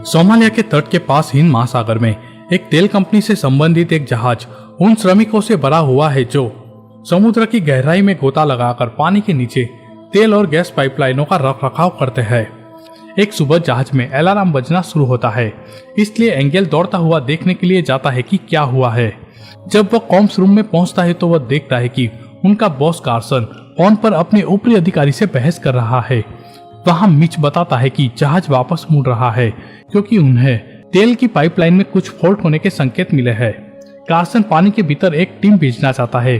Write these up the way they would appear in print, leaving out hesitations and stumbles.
Somalia के तट के पास हिंद महासागर में एक तेल कंपनी से संबंधित एक जहाज उन श्रमिकों से भरा हुआ है जो समुद्र की गहराई में गोता लगाकर पानी के नीचे तेल और गैस पाइपलाइनों का रख रखाव करते हैं। एक सुबह जहाज में अलार्म बजना शुरू होता है, इसलिए एंगल दौड़ता हुआ देखने के लिए जाता है कि क्या हुआ है। जब वह कॉम्स रूम में पहुंचता है तो वह देखता है कि उनका बॉस कार्सन फोन पर अपने ऊपरी अधिकारी से बहस कर रहा है। वहां मिच बताता है कि जहाज वापस मुड़ रहा है क्योंकि उन्हें तेल की पाइपलाइन में कुछ फॉल्ट होने के संकेत मिले हैं। कार्सन पानी के भीतर एक टीम भेजना चाहता है,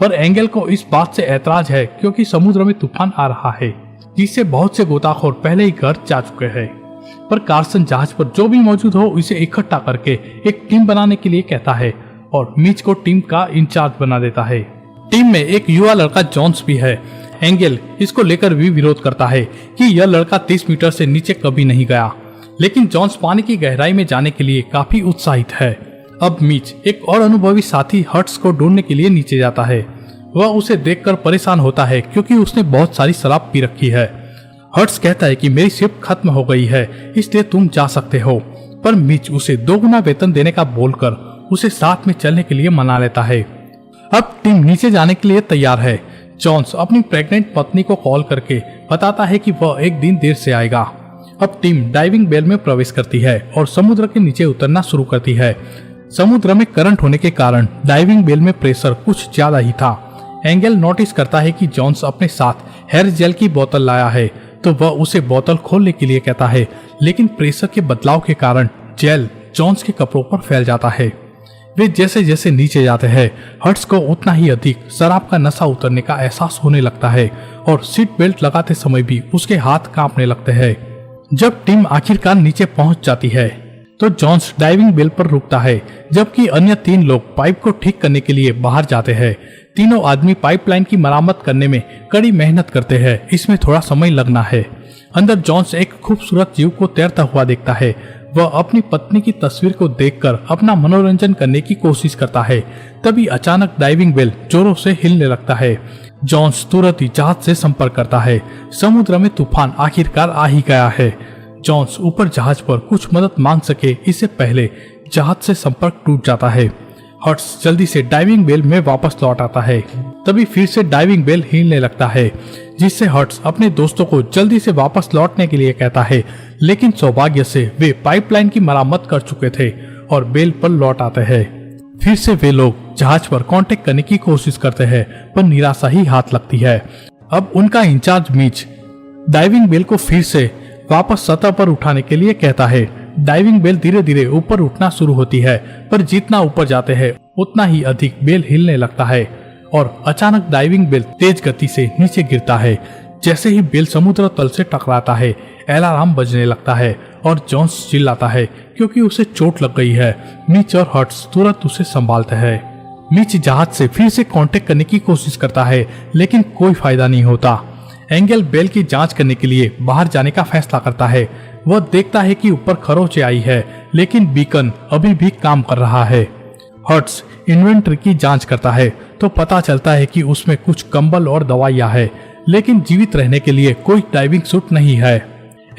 पर एंगल को इस बात से ऐतराज है क्योंकि समुद्र में तूफान आ रहा है जिससे बहुत से गोताखोर पहले ही घर जा चुके हैं। पर कार्सन जहाज पर जो भी मौजूद हो उसे इकट्ठा करके एक टीम बनाने के लिए कहता है और मिच को टीम का इंचार्ज बना देता है। टीम में एक युवा लड़का जॉन्स भी है। एंगल इसको लेकर भी विरोध करता है कि यह लड़का 30 मीटर से नीचे कभी नहीं गया, लेकिन जॉन्स पानी की गहराई में जाने के लिए काफी उत्साहित है। अब मिच एक और अनुभवी साथी हर्ट्स को ढूंढने के लिए नीचे जाता है। वह उसे देखकर परेशान होता है क्योंकि उसने बहुत सारी शराब पी रखी है। हर्ट्स कहता है कि मेरी शिफ्ट खत्म हो गई है, इसलिए तुम जा सकते हो, पर मिच उसे 2 गुना वेतन देने का बोलकर उसे साथ में चलने के लिए मना लेता है। अब टीम नीचे जाने के लिए तैयार है। जॉन्स अपनी प्रेग्नेंट पत्नी को कॉल करके बताता है कि वह एक दिन देर से आएगा। अब टीम डाइविंग बेल में प्रवेश करती है और समुद्र के नीचे उतरना शुरू करती है। समुद्र में करंट होने के कारण डाइविंग बेल में प्रेशर कुछ ज्यादा ही था। एंगल नोटिस करता है कि जॉन्स अपने साथ हेयर जेल की बोतल लाया है, तो वह उसे बोतल खोलने के लिए कहता है, लेकिन प्रेशर के बदलाव के कारण जेल जॉन्स के कपड़ों पर फैल जाता है। वे जैसे जैसे नीचे जाते हैं, हर्ट्स को उतना ही अधिक शराब का नशा उतरने का एहसास होने लगता है और सीट बेल्ट लगाते समय भी उसके हाथ कांपने लगते हैं। जब टीम आखिरकार नीचे पहुंच जाती है तो जॉन्स डाइविंग बेल पर रुकता है, जबकि अन्य 3 लोग पाइप को ठीक करने के लिए बाहर जाते हैं। तीनों आदमी पाइपलाइन की मरम्मत करने में कड़ी मेहनत करते हैं, इसमें थोड़ा समय लगना है। अंदर जॉन्स एक खूबसूरत जीव को तैरता हुआ देखता है। वह अपनी पत्नी की तस्वीर को देखकर अपना मनोरंजन करने की कोशिश करता है। तभी अचानक डाइविंग बेल जोरों से हिलने लगता है। जॉन्स तुरंत ही जहाज से संपर्क करता है। समुद्र में तूफान आखिरकार आ ही गया है। जॉन्स ऊपर जहाज पर कुछ मदद मांग सके इससे पहले जहाज से संपर्क टूट जाता है। हर्ट्स जल्दी से डाइविंग बेल में वापस लौट आता है। तभी फिर से डाइविंग बेल हिलने लगता है, जिससे हर्ट्स अपने दोस्तों को जल्दी से वापस लौटने के लिए कहता है, लेकिन सौभाग्य से वे पाइपलाइन की मरम्मत कर चुके थे और बेल पर लौट आते हैं। फिर से वे लोग जहाज पर कांटेक्ट करने की कोशिश करते हैं, पर निराशा ही हाथ लगती है। अब उनका इंचार्ज मिच डाइविंग बेल को फिर से वापस सतह पर उठाने के लिए कहता है। डाइविंग बेल धीरे धीरे ऊपर उठना शुरू होती है, पर जितना ऊपर जाते हैं उतना ही अधिक बेल हिलने लगता है और अचानक डाइविंग बेल तेज गति से नीचे गिरता है। जैसे ही बेल समुद्र तल से टकराता है, अलार्म बजने लगता है और जॉन्स चिल्लाता है क्योंकि उसे चोट लग गई है। मिच और हर्ट्स तुरंत उसे संभालते हैं। मिच जहाज से फिर से कांटेक्ट करने की कोशिश करता है, लेकिन कोई फायदा नहीं होता। एंगल बेल की जांच करने के लिए बाहर जाने का फैसला करता है। वह देखता है कि ऊपर खरोंचे आई है, लेकिन बीकन अभी भी काम कर रहा है। हर्ट्स इन्वेंटरी की जांच करता है तो पता चलता है कि उसमें कुछ कंबल और दवाइयां है, लेकिन जीवित रहने के लिए कोई डाइविंग सूट नहीं है।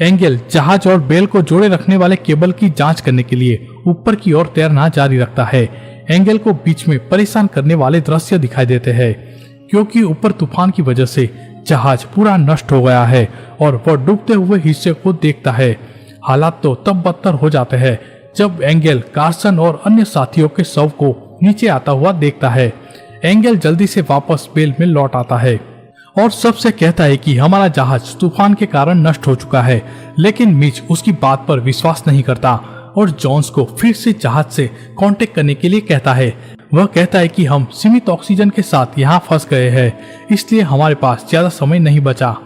एंगल जहाज और बेल को जोड़े रखने वाले केबल की जांच करने के लिए ऊपर की ओर तैरना जारी रखता है। एंगल को बीच में परेशान करने वाले दृश्य दिखाई देते हैं, क्योंकि ऊपर तूफान की वजह से जहाज पूरा नष्ट हो गया है और वह डूबते हुए हिस्से को देखता है। हालात तो तब बदतर हो जाते हैं जब एंगल कार्सन और अन्य साथियों के शव को नीचे आता हुआ देखता है। एंगल जल्दी से वापस बेल में लौट आता है और सबसे कहता है कि हमारा जहाज तूफान के कारण नष्ट हो चुका है, लेकिन मिच उसकी बात पर विश्वास नहीं करता और जॉन्स को फिर से जहाज से कांटेक्ट करने के लिए कहता है। वह कहता है कि हम सीमित ऑक्सीजन के साथ यहाँ फंस गए हैं, इसलिए हमारे पास ज्यादा समय नहीं बचा।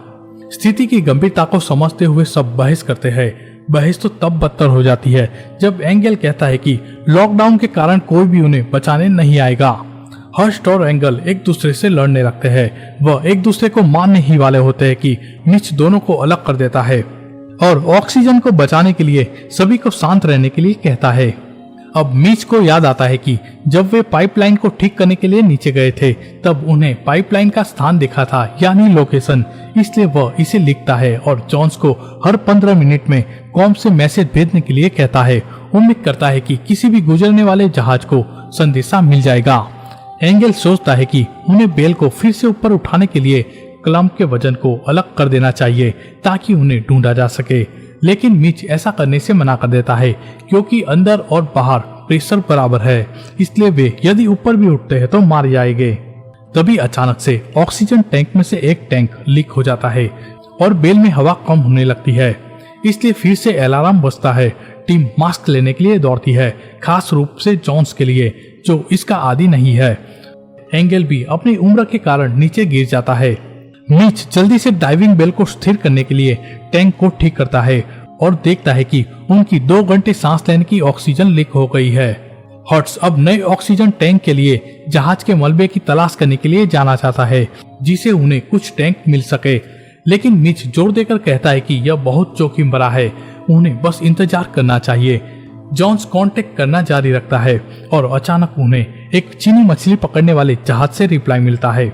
स्थिति की गंभीरता को समझते हुए सब बहस करते हैं। बहस तो तब बदतर हो जाती है जब एंगल कहता है कि लॉकडाउन के कारण कोई भी उन्हें बचाने नहीं आएगा। हर्स्ट और एंगल एक दूसरे से लड़ने लगते हैं। वह एक दूसरे को मानने ही वाले होते हैं कि मिच दोनों को अलग कर देता है और ऑक्सीजन को बचाने के लिए सभी को शांत रहने के लिए कहता है। अब मीच को याद आता है कि जब वे पाइपलाइन को ठीक करने के लिए नीचे गए थे तब उन्हें पाइपलाइन का स्थान दिखा था, यानी लोकेशन। इसलिए वह इसे लिखता है और जॉन्स को हर 15 मिनट में कॉम से मैसेज भेजने के लिए कहता है। उम्मीद करता है कि किसी भी गुजरने वाले जहाज को संदेशा मिल जाएगा। एंगल सोचता है कि उन्हें बेल को फिर से ऊपर उठाने के लिए क्लम्प के वजन को अलग कर देना चाहिए ताकि उन्हें ढूंढा जा सके, लेकिन मिच ऐसा करने से मना कर देता है क्योंकि अंदर और बाहर प्रेशर बराबर है, इसलिए वे यदि ऊपर भी उठते हैं तो मार जाएंगे। तभी अचानक से ऑक्सीजन टैंक में से एक टैंक लीक हो जाता है और बेल में हवा कम होने लगती है, इसलिए फिर से अलार्म बजता है। टीम मास्क लेने के लिए दौड़ती है, खास रूप से जॉन्स के लिए जो इसका आदी नहीं है। एंगल भी अपनी उम्र के कारण नीचे गिर जाता है। मिच जल्दी से डाइविंग बेल को स्थिर करने के लिए टैंक को ठीक करता है और देखता है कि उनकी 2 घंटे सांस लेने की ऑक्सीजन लीक हो गई है। हर्ट्स अब नए ऑक्सीजन टैंक के लिए जहाज के मलबे की तलाश करने के लिए जाना चाहता है जिसे उन्हें कुछ टैंक मिल सके, लेकिन मिच जोर देकर कहता है कि यह बहुत जोखिम भरा है, उन्हें बस इंतजार करना चाहिए। जॉन्स कांटेक्ट करना जारी रखता है और अचानक उन्हें एक चीनी मछली पकड़ने वाले जहाज से रिप्लाई मिलता है।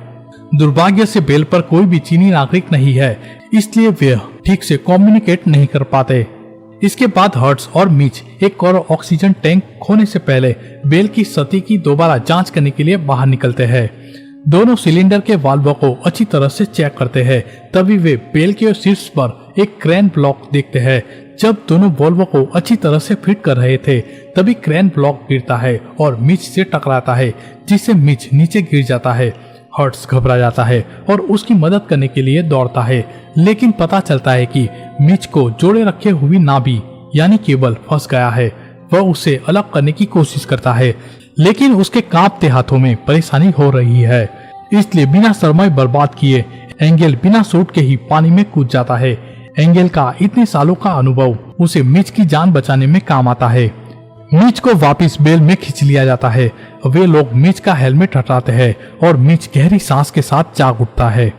दुर्भाग्य से बेल पर कोई भी चीनी नागरिक नहीं है, इसलिए वे ठीक से कम्युनिकेट नहीं कर पाते। इसके बाद हर्ट्स और मिच एक और ऑक्सीजन टैंक खोने से पहले बेल की स्थिति की दोबारा जांच करने के लिए बाहर निकलते हैं। दोनों सिलेंडर के वाल्व को अच्छी तरह से चेक करते हैं। तभी वे बेल के शीर्ष पर एक क्रेन ब्लॉक देखते हैं। जब दोनों वाल्व को अच्छी तरह से फिट कर रहे थे तभी क्रेन ब्लॉक गिरता है और मिच से टकराता है, जिससे मिच नीचे गिर जाता है। हर्ट्स घबरा जाता है और उसकी मदद करने के लिए दौड़ता है, लेकिन पता चलता है कि मिच को जोड़े रखे हुई नाभि यानी केबल फंस गया है। वह उसे अलग करने की कोशिश करता है, लेकिन उसके कांपते हाथों में परेशानी हो रही है, इसलिए बिना समय बर्बाद किए एंगल बिना सूट के ही पानी में कूद जाता है। एंगल का इतने सालों का अनुभव उसे मिच की जान बचाने में काम आता है। मिच को वापस बेल में खींच लिया जाता है। वे लोग मिच का हेलमेट हटाते हैं और मिच गहरी सांस के साथ जाग उठता है।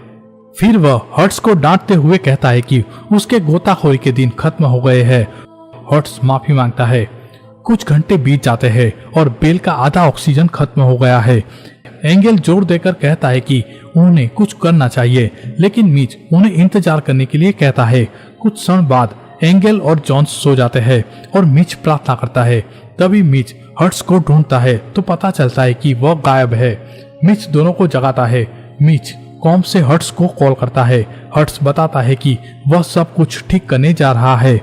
फिर वह हर्ट्स को डांटते हुए कहता है कि उसके गोताखोरी के दिन खत्म हो गए हैं। हर्ट्स माफी मांगता है। कुछ घंटे बीत जाते हैं और बेल का आधा ऑक्सीजन खत्म हो गया है। एंगल जोर देकर कहता है कि उन्हें कुछ करना चाहिए, लेकिन मिच उन्हें इंतजार करने के लिए कहता है। कुछ क्षण बाद एंगल और जॉन्स सो जाते हैं और मिच प्रार्थना करता है। तभी मिच हर्ट्स को ढूंढता है तो पता चलता है कि वह गायब है। मिच दोनों को जगाता है। मिच कॉम से हर्ट्स को कॉल करता है। हर्ट्स बताता है कि वह सब कुछ ठीक करने जा रहा है।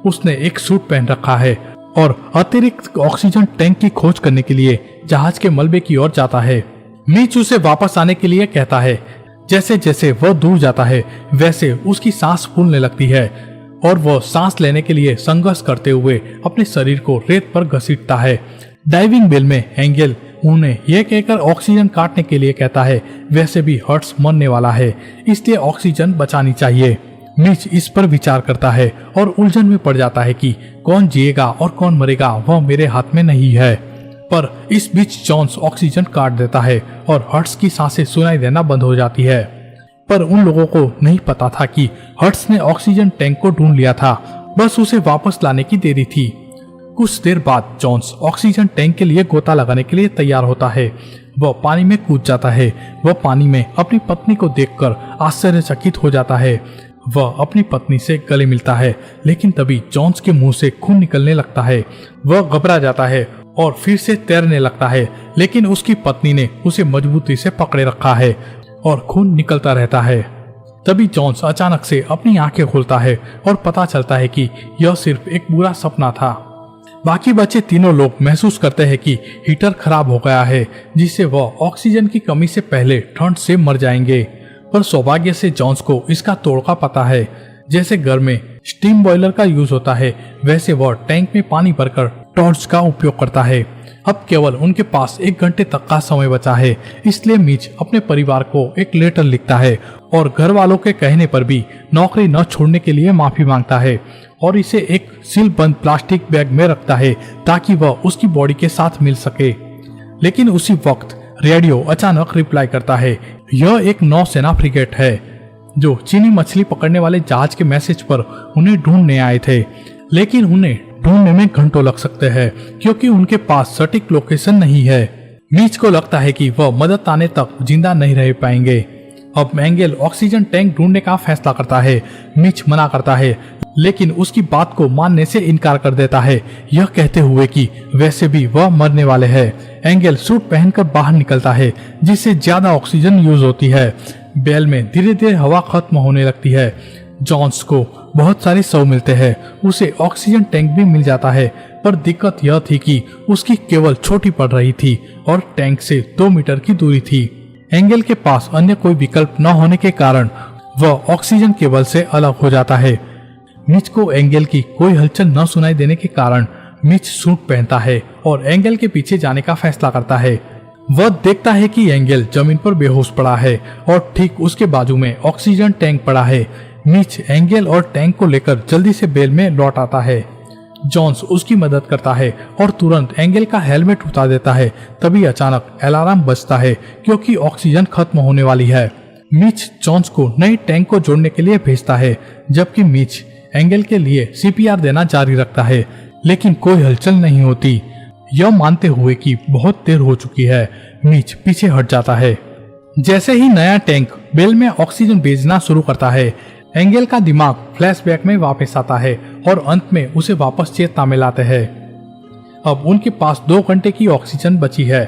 उसने एक सूट पहन रखा है और अतिरिक्त ऑक्सीजन टैंक की खोज करने के लिए जहाज के मलबे की ओर जाता है। मिच उसे वापस आने के लिए कहता है। जैसे जैसे वह दूर जाता है वैसे उसकी सांस फूलने लगती है और वह सांस लेने के लिए संघर्ष करते हुए अपने शरीर को रेत पर घसीटता है। डाइविंग बेल में एंगल उन्हें यह कहकर ऑक्सीजन काटने के लिए कहता है, वैसे भी हर्ट्स मरने वाला है, इसलिए ऑक्सीजन बचानी चाहिए। मिच इस पर विचार करता है और उलझन में पड़ जाता है कि कौन जिएगा और कौन मरेगा वह मेरे हाथ में नहीं है। पर इस बीच जॉन्स ऑक्सीजन काट देता है और हर्ट्स की सांसें सुनाई देना बंद हो जाती है। पर उन लोगों को नहीं पता था कि हर्ट्स ने ऑक्सीजन टैंक को ढूंढ लिया था, बस उसे वापस लाने की देरी थी। कुछ देर बाद जॉन्स ऑक्सीजन टैंक के लिए गोता लगाने के लिए तैयार होता है। वह पानी में कूद जाता है। वह पानी में अपनी पत्नी को देखकर आश्चर्यचकित हो जाता है। वह अपनी पत्नी से गले मिलता है, लेकिन तभी जॉन्स के मुंह से खून निकलने लगता है। वह घबरा जाता है और फिर से तैरने लगता है, लेकिन उसकी पत्नी ने उसे मजबूती से पकड़े रखा है और खून निकलता रहता है। तभी जॉन्स अचानक से अपनी आंखें खोलता है और पता चलता है कि यह सिर्फ एक बुरा सपना था। बाकी बचे तीनों लोग महसूस करते हैं कि हीटर खराब हो गया है, जिससे वह ऑक्सीजन की कमी से पहले ठंड से मर जाएंगे। पर सौभाग्य से जॉन्स को इसका तोड़ का पता है। जैसे घर में स्टीम बॉयलर का यूज होता है, वैसे वह टैंक में पानी भरकर टॉर्च का उपयोग करता है। अब केवल उनके पास 1 घंटे तक का समय बचा है, इसलिए मिच अपने परिवार को एक लेटर लिखता है और घर वालों के कहने पर भी नौकरी न छोड़ने के लिए माफी मांगता है और इसे एक सील बंद प्लास्टिक बैग में रखता है ताकि वह उसकी बॉडी के साथ मिल सके। लेकिन उसी वक्त रेडियो अचानक रिप्लाई करता है। यह एक नौसेना फ्रिगेट है जो चीनी मछली पकड़ने वाले जहाज के मैसेज पर उन्हें ढूंढने आए थे, लेकिन उन्हें ढूंढने में घंटों लग सकते हैं क्योंकि उनके पास सटीक लोकेशन नहीं है। मीच को लगता है कि वह मदद आने तक जिंदा नहीं रह पाएंगे। अब एंगल ऑक्सीजन टैंक ढूंढने का फैसला करता है। मीच मना करता है लेकिन उसकी बात को मानने से इनकार कर देता है, यह कहते हुए कि वैसे भी वह मरने वाले हैं। एंगल सूट पहनकर बाहर निकलता है जिससे ज्यादा ऑक्सीजन यूज होती है। बेल में धीरे धीरे हवा खत्म होने लगती है। जॉन्स को बहुत सारे शव मिलते हैं, उसे ऑक्सीजन टैंक भी मिल जाता है, पर दिक्कत यह थी कि उसकी केवल छोटी पड़ रही थी और टैंक से 2 मीटर की दूरी थी। एंगल के पास अन्य कोई विकल्प न होने के कारण वह ऑक्सीजन केबल से अलग हो जाता है। मिच को एंगल की कोई हलचल न सुनाई देने के कारण मिच सूट पहनता है और एंगल के पीछे जाने का फैसला करता है। वह देखता है कि एंगल जमीन पर बेहोश पड़ा है और ठीक उसके बाजू में ऑक्सीजन टैंक पड़ा है। मिच एंगल और टैंक को लेकर जल्दी से बेल में लौट आता है। जॉन्स उसकी मदद करता है और तुरंत एंगल का हेलमेट उतार देता है। तभी अचानक अलार्म बजता है क्योंकि ऑक्सीजन खत्म होने वाली है। मिच जॉन्स को नई टैंक को जोड़ने के लिए भेजता है, जबकि मिच एंगल के लिए सीपीआर देना जारी रखता है, लेकिन कोई हलचल नहीं होती। यह मानते हुए कि बहुत देर हो चुकी है, मिच पीछे हट जाता है। जैसे ही नया टैंक बेल में ऑक्सीजन भेजना शुरू करता है, एंगल का दिमाग फ्लैशबैक में वापस आता है और अंत में उसे वापस चेतना में लाते हैं। अब उनके पास 2 घंटे की ऑक्सीजन बची है।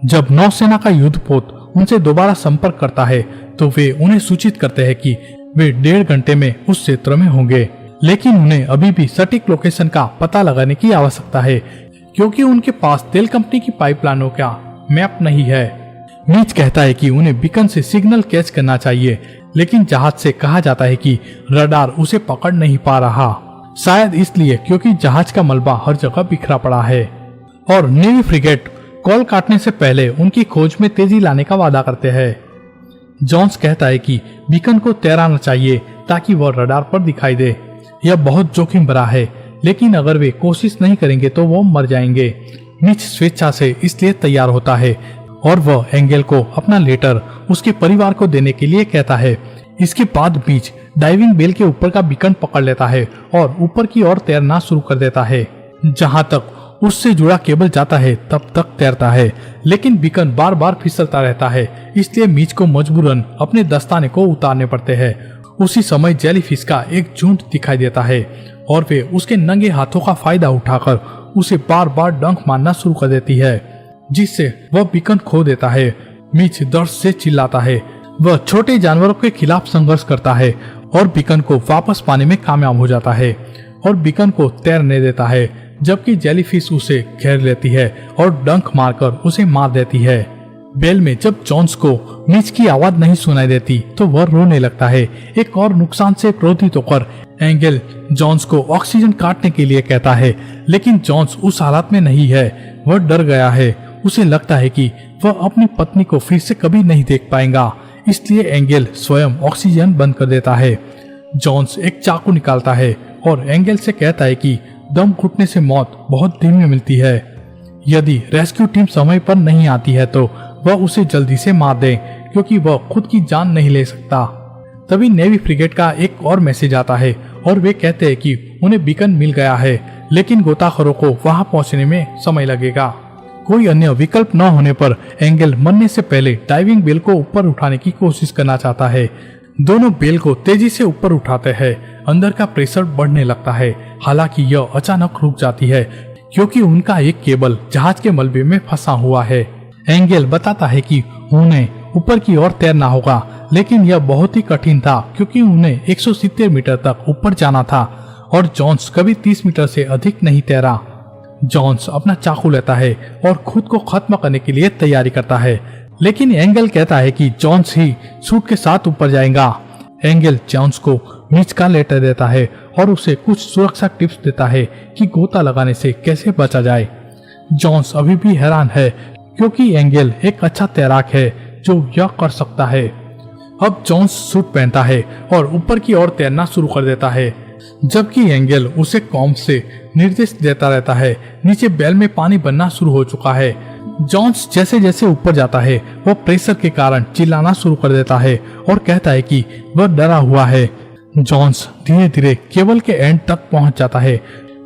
जब नौसेना का युद्धपोत उनसे दोबारा संपर्क करता है तो वे उन्हें सूचित करते हैं कि वे 1.5 घंटे में उस क्षेत्र में होंगे, लेकिन उन्हें अभी भी सटीक लोकेशन का पता लगाने की आवश्यकता है क्योंकि उनके पास तेल कंपनी की पाइपलाइनों का मैप नहीं है। मीच कहता है कि उन्हें बीकन से सिग्नल कैच करना चाहिए, लेकिन जहाज से कहा जाता है कि रडार उसे पकड़ नहीं पा रहा, शायद इसलिए क्योंकि जहाज का मलबा हर जगह बिखरा पड़ा है। और नेवी फ्रिगेट कॉल काटने से पहले उनकी खोज में तेजी लाने का वादा करते हैं। जॉन्स कहता है कि बीकन को तैराना चाहिए ताकि वह रडार पर दिखाई दे। यह बहुत जोखिम भरा है, लेकिन अगर वे कोशिश नहीं करेंगे तो वो मर जाएंगे। मिच स्वेच्छा से इसलिए तैयार होता है और वह एंगल को अपना लेटर उसके परिवार को देने के लिए कहता है। इसके बाद मिच डाइविंग बेल के ऊपर का बीकन पकड़ लेता है और ऊपर की ओर तैरना शुरू कर देता है। जहां तक उससे जुड़ा केबल जाता है तब तक तैरता है, लेकिन बीकन बार बार फिसलता रहता है, इसलिए मिच को मजबूरन अपने दस्ताने को उतारने पड़ते हैं। उसी समय जेलीफिश का एक झुंड दिखाई देता है और वे उसके नंगे हाथों का फायदा उठाकर उसे बार बार डंक मारना शुरू कर देती है, जिससे वह बीकन खो देता है। मिच दर्द से चिल्लाता है। वह छोटे जानवरों के खिलाफ संघर्ष करता है और बीकन को वापस पाने में कामयाब हो जाता है और बीकन को तैरने देता है, जबकि जेलीफिश उसे घेर लेती है और डंक मारकर उसे मार देती है। बेल में जब जॉन्स को मिच की आवाज नहीं सुनाई देती तो वह रोने लगता है। एक और नुकसान से क्रोधित होकर एंगल जॉन्स को ऑक्सीजन काटने के लिए कहता है, लेकिन जॉन्स उस हालत में नहीं है। वह डर गया है। उसे लगता है कि वह अपनी पत्नी को फिर से कभी नहीं देख पाएगा, इसलिए एंगल स्वयं ऑक्सीजन बंद कर देता है। जॉन्स एक चाकू निकालता है और एंगल से कहता है कि दम घुटने से मौत बहुत धीमी मिलती है। यदि रेस्क्यू टीम समय पर नहीं आती है तो वह उसे जल्दी से मार दे, क्योंकि वह खुद की जान नहीं ले सकता। तभी नेवी फ्रिगेट का एक और मैसेज आता है और वे कहते हैं कि उन्हें बीकन मिल गया है, लेकिन गोताखोरों को वहां पहुंचने में समय लगेगा। कोई अन्य विकल्प न होने पर एंगल मरने से पहले डाइविंग बेल को ऊपर उठाने की कोशिश करना चाहता है। दोनों बेल को तेजी से ऊपर उठाते हैं। अंदर का प्रेशर बढ़ने लगता है, हालांकि यह अचानक रुक जाती है क्योंकि उनका एक केबल जहाज के मलबे में फंसा हुआ है। एंगल बताता है कि उन्हें ऊपर की ओर तैरना होगा, लेकिन यह बहुत ही कठिन था क्योंकि उन्हें 170 मीटर तक ऊपर जाना था और जॉन्स कभी 30 मीटर से अधिक नहीं तैरा। जॉन्स अपना चाकू लेता है और खुद को खत्म करने के लिए तैयारी करता है, लेकिन एंगल कहता है कि जॉन्स ही सूट के साथ ऊपर जाएगा। एंगल जॉन्स को मिच का लेटर देता है और उसे कुछ सुरक्षा टिप्स देता है कि गोता लगाने से कैसे बचा जाए। जॉन्स अभी भी हैरान है क्योंकि एंगल एक अच्छा तैराक है जो यह कर सकता है। अब जॉन्स सूट पहनता है और ऊपर की ओर तैरना शुरू कर देता है, जबकि एंगल उसे कॉम्प से निर्देश देता रहता है। नीचे बेल में पानी बनना शुरू हो चुका है। जॉन्स जैसे जैसे ऊपर जाता है वह प्रेशर के कारण चिल्लाना शुरू कर देता है और कहता है कि वह डरा हुआ है। जॉन्स धीरे धीरे केबल के एंड तक पहुंच जाता है।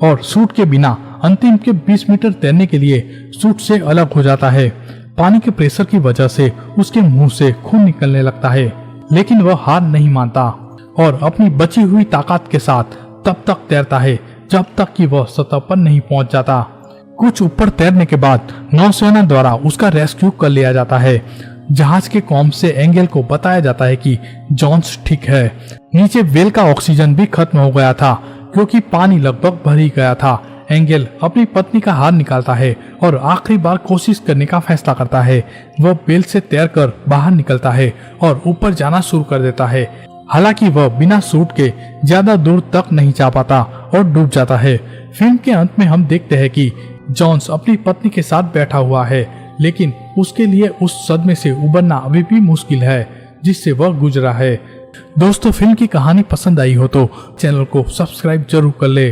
और सूट के बिना अंतिम के 20 मीटर तैरने के लिए सूट से अलग हो जाता है। पानी के प्रेशर की वजह से उसके मुंह से खून निकलने लगता है, लेकिन वह हार नहीं मानता और अपनी बची हुई ताकत के साथ तब तक तैरता है जब तक कि वह सतह पर नहीं पहुंच जाता। कुछ ऊपर तैरने के बाद नौसेना द्वारा उसका रेस्क्यू कर लिया जाता है। जहाज के कॉम से एंगल को बताया जाता है कि जॉन्स ठीक है। नीचे वेल का ऑक्सीजन भी खत्म हो गया था क्योंकि पानी लगभग भर ही गया था। एंगल अपनी पत्नी का हार निकालता है और आखिरी बार कोशिश करने का फैसला करता है। वह बेल से तैरकर बाहर निकलता है और ऊपर जाना शुरू कर देता है। हालांकि वह बिना सूट के ज्यादा दूर तक नहीं जा पाता और डूब जाता है। फिल्म के अंत में हम देखते हैं कि जॉन्स अपनी पत्नी के साथ बैठा हुआ है, लेकिन उसके लिए उस सदमे से उबरना अभी भी मुश्किल है जिससे वह गुजरा है। दोस्तों, फिल्म की कहानी पसंद आई हो तो चैनल को सब्सक्राइब जरूर कर ले।